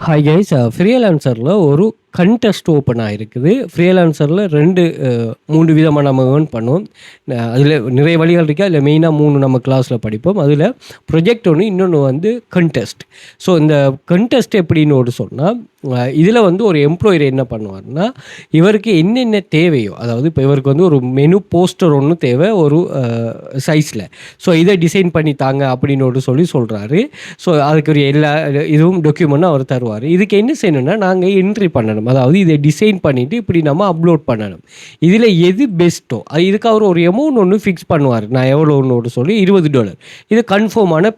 Hi guys ஃப்ரீலான்சரில் ஒரு contest open ஆகிருக்குது. ஃப்ரீலான்சரில் 3 விதமாக நம்ம ஏர்ன் பண்ணுவோம். அதில் நிறைய வழிகள் இருக்குது. அதில் மெயினாக 3 நம்ம கிளாஸில் படிப்போம். அதில் ப்ரொஜெக்ட் ஒன்று, இன்னொன்று வந்து கண்டெஸ்ட். ஸோ இந்த கண்டெஸ்ட் எப்படின்னு ஒரு சொன்னால், இதில் வந்து ஒரு எம்ப்ளாயர் என்ன பண்ணுவார்னா, இவருக்கு என்னென்ன தேவையோ, அதாவது இப்போ இவருக்கு வந்து ஒரு மெனு போஸ்டர் ஒன்று தேவை ஒரு சைஸில். ஸோ இதை டிசைன் பண்ணி தாங்க அப்படின்னு ஒரு சொல்கிறாரு. ஸோ அதுக்குரிய எல்லா இதுவும் டாக்குமெண்ட்டும் அவர் தருவார். இதுக்கு என்ன செய்யணும்னா, நாங்கள் என்ட்ரி பண்ணணும். அதாவது இதை டிசைன் பண்ணிவிட்டு இப்படி நம்ம அப்லோட் பண்ணணும். இதில் எது பெஸ்ட்டோ இதுக்கு அவர் ஒரு அமௌண்ட் ஒன்று ஃபிக்ஸ் பண்ணுவார். நான் எவ்வளோன்னு ஒரு சொல்லி $20 இது கன்ஃபார்மான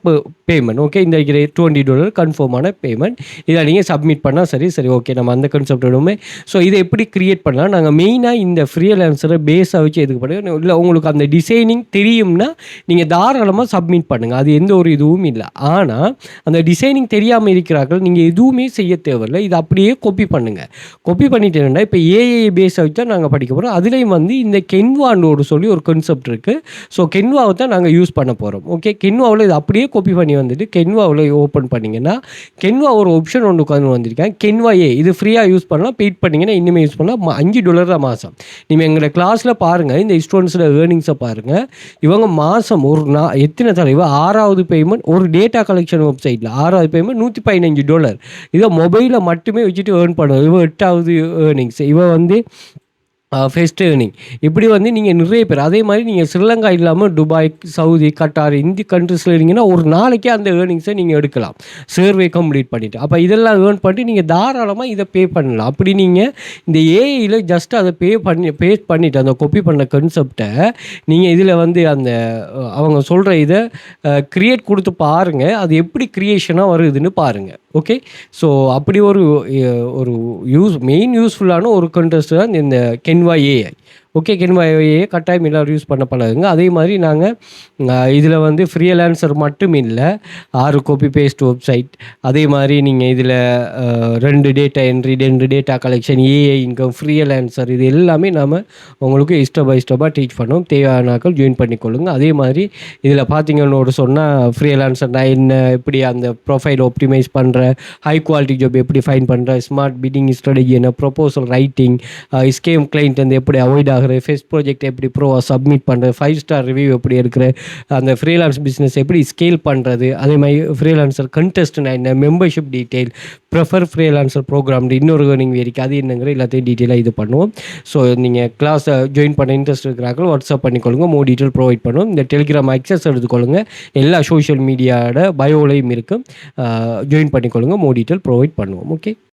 பேமெண்ட். ஓகே, இந்த $20 கன்ஃபார்மான பேமெண்ட். இதை நீங்கள் சப்மிட் பண்ணால் சரி ஓகே, நம்ம அந்த கான்செப்ட் விடுமே. ஸோ இதை எப்படி க்ரியேட் பண்ணலாம், நாங்கள் மெயினாக இந்த ஃப்ரீலான்சரை பேஸாக வச்சு எதுக்கு பண்ணுங்க இல்லை, உங்களுக்கு அந்த டிசைனிங் தெரியும்னா நீங்கள் தாராளமாக சப்மிட் பண்ணுங்கள். அது எந்த ஒரு இதுவும் இல்லை. ஆனால் அந்த டிசைனிங் தெரியாமல் இருக்கிறார்கள், நீங்கள் எதுவுமே செய்ய தேவையில்லை. இது அப்படியே காப்பி பண்ணுங்கள். காப்பி பண்ணிட்டேன்னா இப்போ ஏஐ பேஸை வச்சு தான் நாங்கள் படிக்க போகிறோம். அதுலேயும் வந்து இந்த கென்வான்னு ஒரு கான்செப்ட் இருக்குது. ஸோ கென்வாவை தான் நாங்கள் யூஸ் பண்ண போகிறோம். ஓகே, கென்வாவில் இது அப்படியே காப்பி பண்ணி வந்துட்டு கென்வாவில் ஓப்பன் பண்ணிங்கன்னா கென்வா ஒரு ஆப்ஷன் ஒன்று உட்காந்து வந்திருக்கேன். கென்வா இது ஃப்ரீயாக யூஸ் பண்ணலாம். பெய்ட் பண்ணிங்கன்னா இன்னுமே யூஸ் பண்ணலாம். $5 தான் மாதம். நீங்கள் எங்களோட கிளாஸில் பாருங்கள், இந்த ஸ்டூடெண்ட்ஸோட ஏர்னிங்ஸை பாருங்கள். இவங்க மாதம் எத்தனை தலைவர் 6வது பேமெண்ட் ஒரு டேட்டா கலெக்ஷன் வெப்சைட்டில் 6வது பேமெண்ட் $115. இதை மொபைலில் மட்டுமே வச்சுட்டு ஏர்ன் பண்ணுவோம். இவன் 8வது ஏர்னிங்ஸ். இவன் வந்து ஃபர்ஸ்ட் ஏர்னிங். இப்படி வந்து நீங்கள் நிறைய பேர் அதே மாதிரி நீங்கள் ஸ்ரீலங்கா இல்லாமல் துபாய், சவுதி, கட்டார் இந்த கண்ட்ரிஸில் இருந்தீங்கன்னா ஒரு நாளைக்கே அந்த ஏர்னிங்ஸை நீங்கள் எடுக்கலாம், சர்வே கம்ப்ளீட் பண்ணிவிட்டு. அப்போ இதெல்லாம் ஏர்ன் பண்ணிட்டு நீங்கள் தாராளமாக இதை பே பண்ணலாம். அப்படி நீங்கள் இந்த ஏஐயில் ஜஸ்ட் அதை பே பண்ணிவிட்டு அந்த காப்பி பண்ண கான்செப்டை நீங்கள் இதில் வந்து அந்த அவங்க சொல்கிற இதை க்ரியேட் கொடுத்து பாருங்கள். அது எப்படி க்ரியேஷனாக வருதுன்னு பாருங்கள். ஓகே, ஸோ அப்படி ஒரு மெயின் யூஸ்ஃபுல்லான ஒரு கண்டெஸ்ட் தான் இந்த Canva AI. Okay, Canva AI கட்டாயம் எல்லோரும் யூஸ் பண்ண பழகுங்க. அதே மாதிரி நாங்கள் இதில் வந்து ஃப்ரீலான்சர் மட்டும் இல்லை, 6 காப்பி பேஸ்ட் வெப்சைட், அதே மாதிரி நீங்கள் இதில் 2 data entry, 2 data collection, AI income, freelancer, இது எல்லாமே நாம் உங்களுக்கு ஸ்டெப் பை ஸ்டெப்பாக டீச் பண்ணோம். தேவையானாக்கள் ஜாயின் பண்ணிக்கொள்ளுங்க. அதே மாதிரி இதில் பார்த்தீங்கன்னு சொன்னால் ஃப்ரீலான்சர்னா என்ன, எப்படி அந்த ப்ரொஃபைல் ஆப்டிமைஸ் பண்ணுற, ஹை குவாலிட்டி ஜாப் எப்படி ஃபைன் பண்ணுற, ஸ்மார்ட் பிட்டிங் ஸ்ட்ராட்டஜி என்ன, ப்ரொபோசல் ரைட்டிங், ஸ்கேம் கிளைண்ட் வந்து எப்படி அவாய்ட் ஆகுற, ஃபர்ஸ்ட் ப்ராஜெக்ட் எப்படி சப்மிட் பண்ணுறது, 5 ஸ்டார் ரிவ்யூ எப்படி இருக்கிற, அந்த ஃப்ரீலான்ஸ் பிஸ்னஸ் எப்படி ஸ்கேல் பண்ணுறது, அதே மாதிரி ஃப்ரீலான்சர் கண்டெஸ்ட்னா என்ன, membership detail, prefer freelancer program இன்னொரு ஏர்னிங் இருக்குது, அது என்னங்கிற எல்லாத்தையும் டீட்டெயிலாக இது பண்ணுவோம். ஸோ நீங்கள் கிளாஸை ஜாயின் பண்ண இன்ட்ரெஸ்ட் இருக்கிறார்கள் வாட்ஸ்அப் பண்ணிக்கொள்ளுங்க, மோர் டீட்டெயில் ப்ரொவைட் பண்ணுவோம். இந்த டெலிகிராம் அக்சஸ் எடுத்துக்கொள்ளுங்க, எல்லா சோஷியல் மீடியாவோட பயோலையும் இருக்கும், ஜாயின் பண்ணிக்கொள்ளுங்க, மோர் டீட்டெயில் ப்ரொவைட் பண்ணுவோம். ஓகே.